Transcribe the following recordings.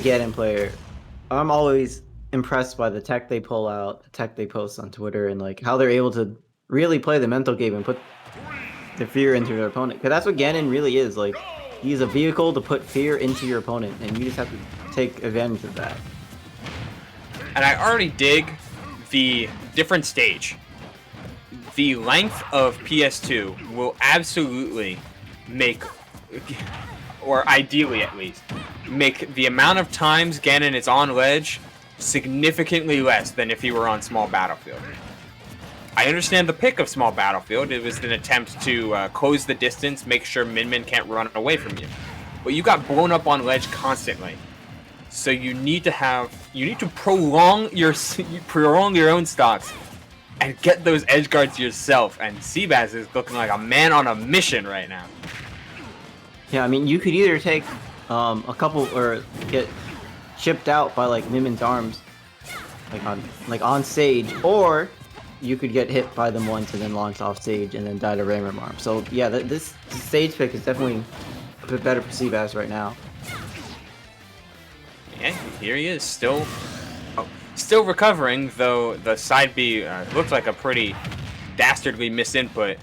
Ganon player, I'm always impressed by the tech they pull out, the tech they post on Twitter, and like how they're able to really play the mental game and put the fear into their opponent. Because that's what Ganon really is. Like, he's a vehicle to put fear into your opponent, and you just have to take advantage of that. And I already dig the different stage. The length of PS2 will absolutely make, or ideally at least, make the amount of times Ganon is on ledge significantly less than if he were on Small Battlefield. I understand the pick of Small Battlefield. It was an attempt to close the distance, make sure Min can't run away from you. But you got blown up on ledge constantly. So you need to prolong your own stocks and get those edge guards yourself. And SeaBass is looking like a man on a mission right now. Yeah, I mean, you could either take a couple or get chipped out by like Min's arms, like on stage, or you could get hit by them once and then launch off stage and then die to Ram arm. So yeah, this stage pick is definitely a bit better for SeaBass right now. Yeah, here he is, still recovering, though the side B looked like a pretty dastardly misinput.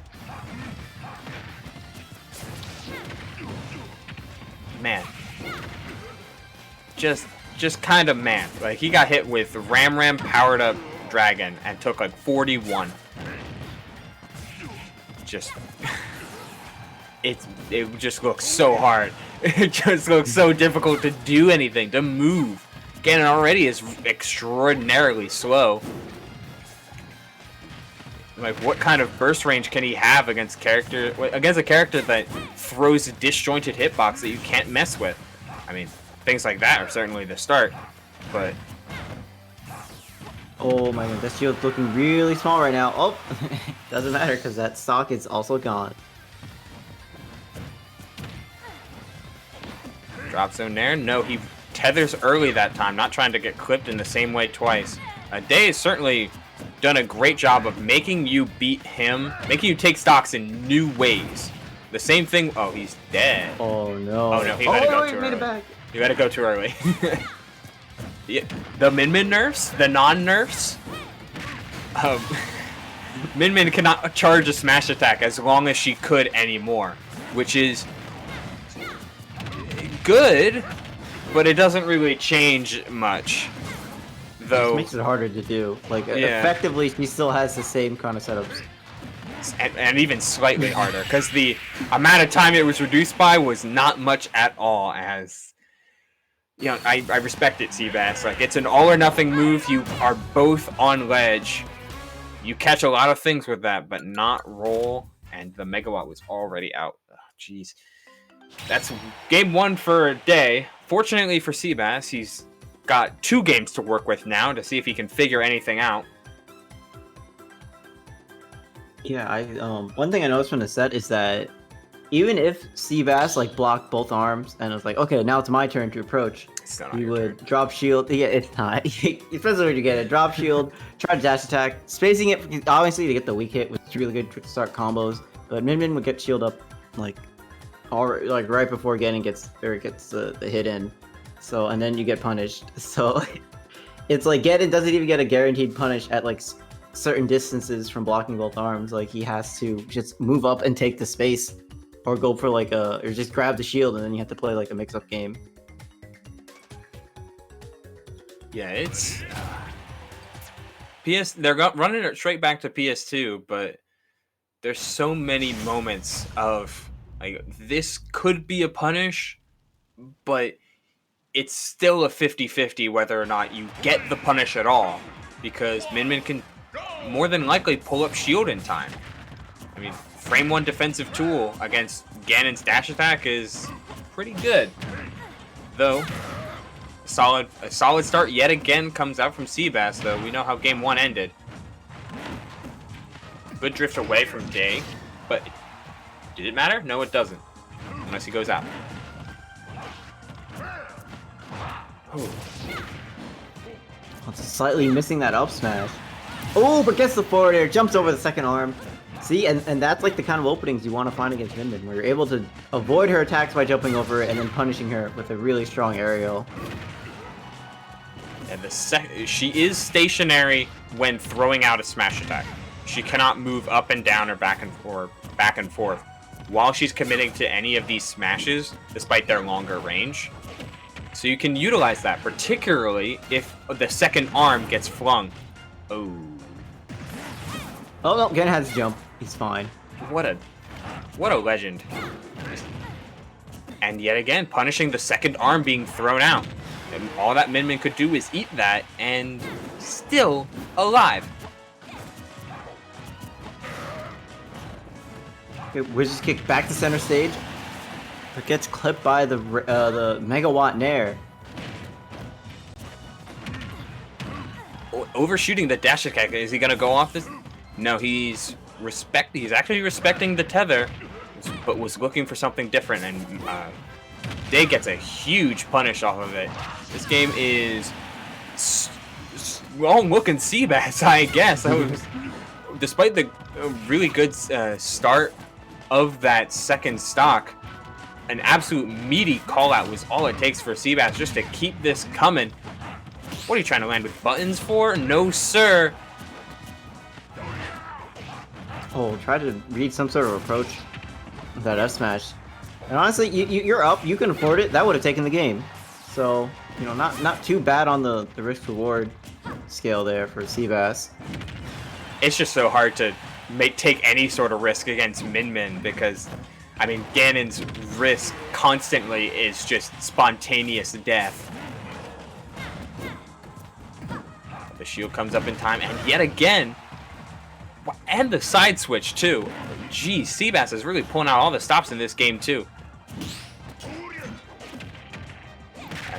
Man. Just kind of man. Like, he got hit with Ram powered up Dragon and took like 41. Just... it just looks so hard. It just looks so difficult to do anything, to move. Ganon already is extraordinarily slow. Like, what kind of burst range can he have against a character that throws a disjointed hitbox that you can't mess with? I mean, things like that are certainly the start, but... Oh my god, that shield's looking really small right now. Oh, doesn't matter because that stock is also gone. Drop zone there. No, he tethers early that time, not trying to get clipped in the same way twice. Day has certainly done a great job of making you beat him, making you take stocks in new ways. The same thing. Oh, he's dead. Oh no. Oh no, he let it go too early. You let it go too early. Yeah, the Min nerfs, the non-nerfs. Min cannot charge a smash attack as long as she could anymore, which is good, but it doesn't really change much. Though it makes it harder to do. Like, yeah. Effectively, she still has the same kind of setups. And even slightly harder, because the amount of time it was reduced by was not much at all. As you know, I respect it, SeaBass. Like, it's an all or nothing move. You are both on ledge. You catch a lot of things with that, but not roll. And the Megawatt was already out. Oh, jeez. That's game one for a day. Fortunately for SeaBass, he's got 2 games to work with now to see if he can figure anything out. Yeah, one thing I noticed from the set is that even if SeaBass like blocked both arms and it was like, okay, now it's my turn to approach, he would drop shield. Yeah, it's not. Especially when you get a drop shield, try to dash attack, spacing it obviously to get the weak hit, which is really good to start combos. But Min would get shield up like right before Ganon gets the hit in. So, and then you get punished. So it's like Ganon doesn't even get a guaranteed punish at like certain distances from blocking both arms. Like, he has to just move up and take the space, or go for like or just grab the shield, and then you have to play like a mix-up game. Yeah, it's they're running it straight back to PS2, but there's so many moments of like, this could be a punish, but it's still a 50-50 whether or not you get the punish at all, because Min can more than likely pull up shield in time. I mean, frame 1 defensive tool against Ganon's dash attack is pretty good. Though, a solid start yet again comes out from SeaBass, though. We know how game 1 ended. Good drift away from Day, but did it matter? No, it doesn't. Unless he goes out. Oh. Slightly missing that up smash. Oh, but gets the forward air, jumps over the second arm. See, and that's like the kind of openings you want to find against Min, where you're able to avoid her attacks by jumping over it and then punishing her with a really strong aerial. And she is stationary when throwing out a smash attack. She cannot move up and down or back and forth while she's committing to any of these smashes, despite their longer range. So you can utilize that, particularly if the second arm gets flung. Oh. Oh no, Gen has to jump. He's fine. What a legend. And yet again, punishing the second arm being thrown out. And all that Min Min could do is eat that and still alive. Okay, Wizard's kick back to center stage. It gets clipped by the megawatt nair. Overshooting the dash attack. Is he gonna go off this? No, he's actually respecting the tether, but was looking for something different, and Day gets a huge punish off of it. This game is wrong-looking SeaBass, I guess. Despite the really good start of that second stock, an absolute meaty call-out was all it takes for SeaBass just to keep this coming. What are you trying to land with buttons for? No, sir. Oh, try to read some sort of approach with that F smash. And honestly, you're up. You can afford it. That would have taken the game. So, you know, not too bad on the risk-reward scale there for SeaBass. It's just so hard to take any sort of risk against Min Min because, I mean, Ganon's risk constantly is just spontaneous death. The shield comes up in time, and yet again, and the side switch too. Geez, SeaBass is really pulling out all the stops in this game too.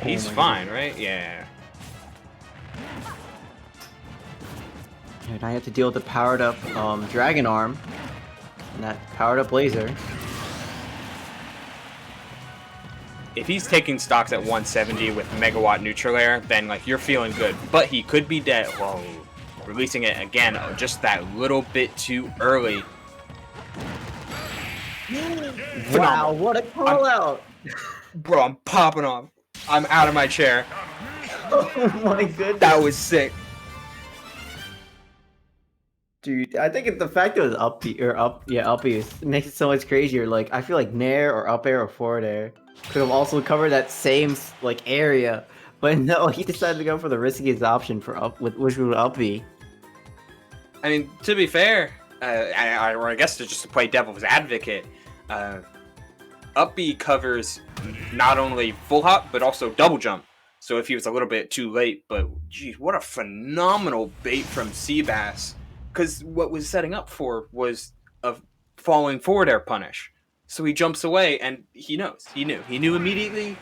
He's fine, right? Yeah. And I have to deal with the powered up Dragon Arm and that powered up laser. If he's taking stocks at 170 with megawatt neutral air, then like you're feeling good. But he could be dead. Whoa. Releasing it again just that little bit too early. Wow, what a call out! Bro, I'm popping off. I'm out of my chair. Oh my goodness. That was sick. Dude, I think it's the fact that it was up it makes it so much crazier. Like, I feel like nair or up air or forward air could have also covered that same like area, but no, he decided to go for the riskiest option for which would up B. I mean, to be fair, I guess just to play devil's advocate, up B covers not only full hop but also double jump. So if he was a little bit too late, but geez, what a phenomenal bait from SeaBass. Because what was setting up for was a falling forward air punish. So he jumps away, and he knows. He knew immediately.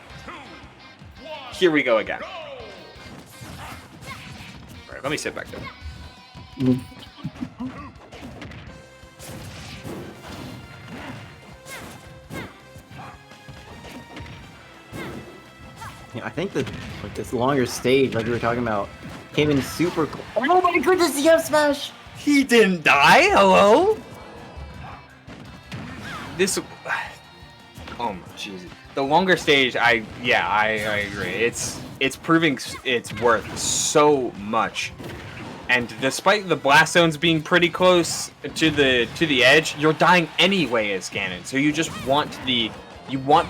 Here we go again. All right, let me sit back there. Yeah, I think that like this longer stage, like we were talking about, came in super cool. Oh my goodness, the F smash! He didn't die. Hello. This. Oh my Jesus. The longer stage, I agree. It's proving its worth so much. And despite the blast zones being pretty close to the edge, you're dying anyway as Ganon. So you just want the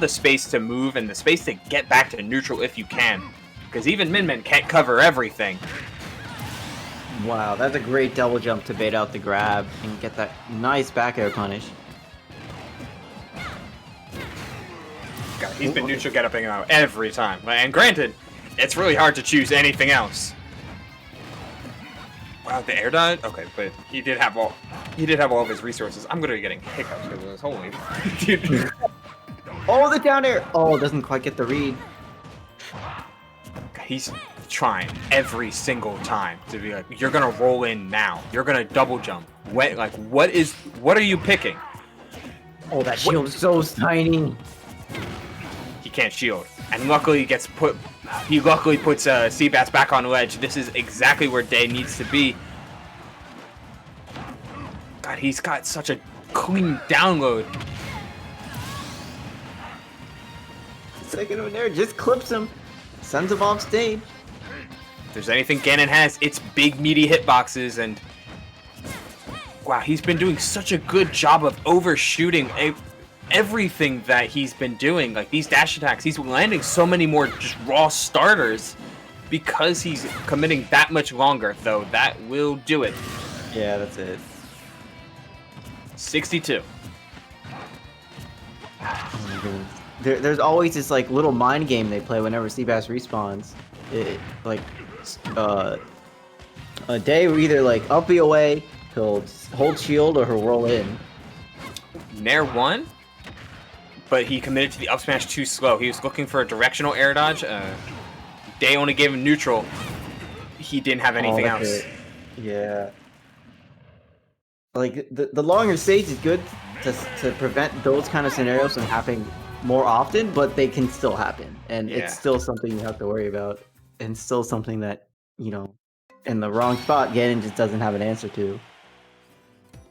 space to move and the space to get back to neutral if you can. Because even Min Min can't cover everything. Wow, that's a great double jump to bait out the grab and get that nice back air punish. God, he's been neutral get upping out every time. And granted, it's really hard to choose anything else. Wow, the air dodge? Okay, but he did have all of his resources. I'm gonna be getting hiccups because of this. Holy dude. Oh, the down air! Oh, doesn't quite get the read. He's trying every single time to be like, you're gonna roll in now. You're gonna double jump. What are you picking? Oh, that shield is so tiny. He can't shield. And luckily he luckily puts SeaBass back on ledge. This is exactly where Day needs to be. God, he's got such a clean download. Second one there, just clips him. Sends him off stage. If there's anything Ganon has, it's big meaty hitboxes, and wow, he's been doing such a good job of overshooting everything that he's been doing. Like these dash attacks, he's landing so many more just raw starters because he's committing that much longer, though. That will do it. Yeah, that's it. 62. Oh my goodness. There's always this like little mind game they play whenever SeaBass respawns. A day will either like up B away, he'll hold shield, or he'll roll in. Nair won, but he committed to the up smash too slow. He was looking for a directional air dodge. Day only gave him neutral. He didn't have anything else. It. Yeah. Like the longer stage is good to prevent those kind of scenarios from happening more often, but they can still happen, and it's still something you have to worry about, and still something that, you know, in the wrong spot, Ganon just doesn't have an answer to.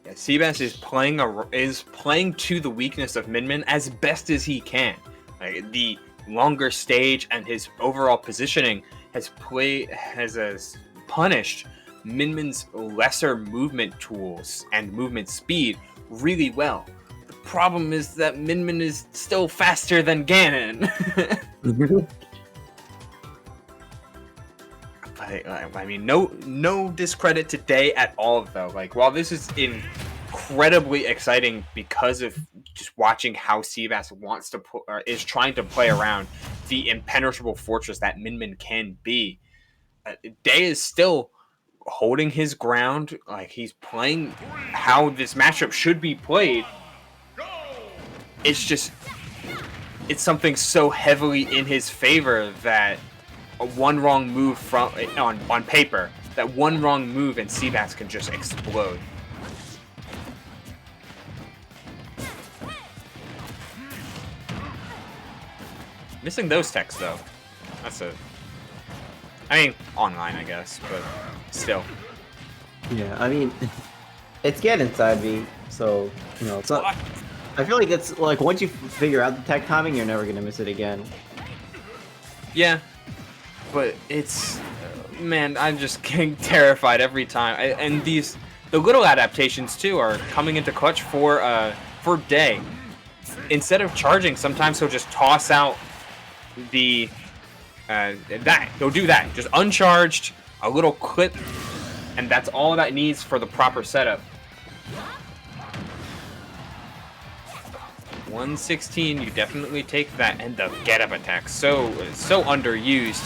Yeah, SeaBass is playing to the weakness of Min Min as best as he can. Like, the longer stage and his overall positioning has punished Min Min's lesser movement tools and movement speed really well. The problem is that Min Min is still faster than Ganon. I mean, no discredit to Day at all, though. Like, while this is incredibly exciting because of just watching how SeaBass wants to is trying to play around the impenetrable fortress that Min Min can be, Day is still holding his ground. Like, he's playing how this matchup should be played. It's just, it's something so heavily in his favor that one wrong move on paper, that one wrong move and SeaBass can just explode. Missing those techs, though. I mean, online, I guess, but still. Yeah, I mean, it's get inside me, so, you know, it's not. I feel like it's like once you figure out the tech timing, you're never gonna miss it again. Yeah, but it's, man, I'm just getting terrified every time. And the little adaptations too are coming into clutch for Day. Instead of charging, sometimes he'll just toss out the he'll do that, just uncharged, a little clip, and that's all that needs for the proper setup. 116, you definitely take that, and the get up attack, so underused.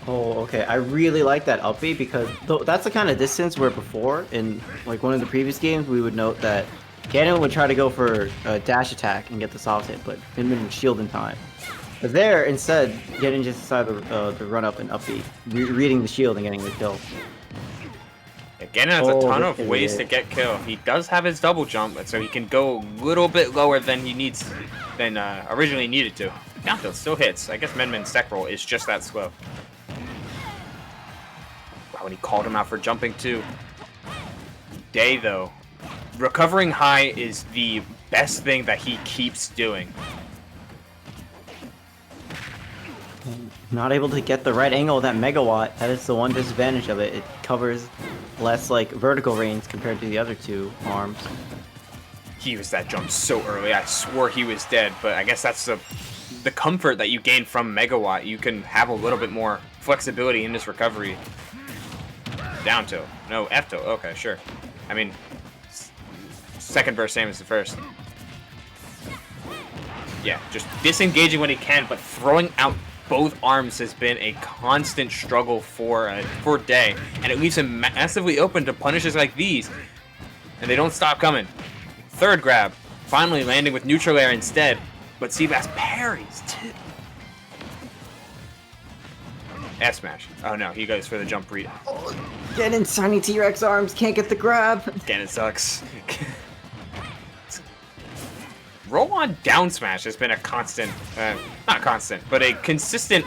Oh, okay. I really like that up B because that's the kind of distance where before, in like one of the previous games, we would note that Ganon would try to go for a dash attack and get the soft hit, but Min Min would shield in time. But there, instead, Ganon just decided to run up and up B, reading the shield and getting the kill. Yeah, Ganon has a ton of ways to get kill. He does have his double jump, so he can go a little bit lower than he needs, than originally needed to. Down tilt still hits. I guess Min Min's sec roll is just that slow. Wow, and he called him out for jumping too. Day, though, recovering high is the best thing that he keeps doing. Not able to get the right angle of that megawatt. That is the one disadvantage of it. It covers less like vertical range compared to the other two arms. He used that jump so early. I swore he was dead, but I guess that's the comfort that you gain from megawatt. You can have a little bit more flexibility in this recovery. Down tilt. No, F tilt. Okay, sure. I mean, second burst same as the first. Yeah, just disengaging when he can, but throwing out both arms has been a constant struggle for Day, and it leaves him massively open to punishes like these, and they don't stop coming. Third grab, finally landing with neutral air instead, but SeaBass parries too. F smash. Oh no, he goes for the jump read. Ganon's tiny T-Rex arms can't get the grab. Ganon sucks. Roll on down smash has been a constant, not constant, but a consistent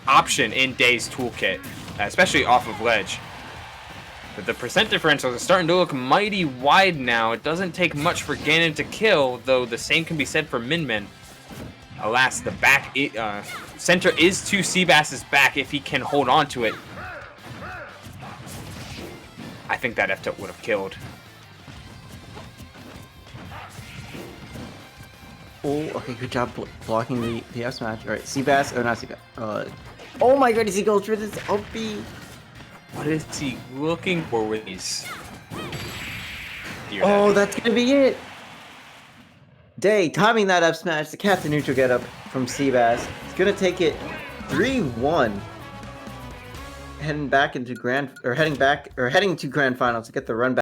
option in Day's toolkit, especially off of ledge. But the percent differentials are starting to look mighty wide now. It doesn't take much for Ganon to kill, though the same can be said for Min Min. Alas, the back center is to SeaBass's back if he can hold on to it. I think that F-tilt would have killed. Oh, okay, good job blocking the F smash. Alright, SeaBass, or not SeaBass. Oh my goodness, he goes for this OP. What is he looking for with these? Oh, that's gonna be it. Day, timing that F smash, the Captain Neutral get up from SeaBass. He's gonna take it 3-1. Heading to grand finals to get the run back.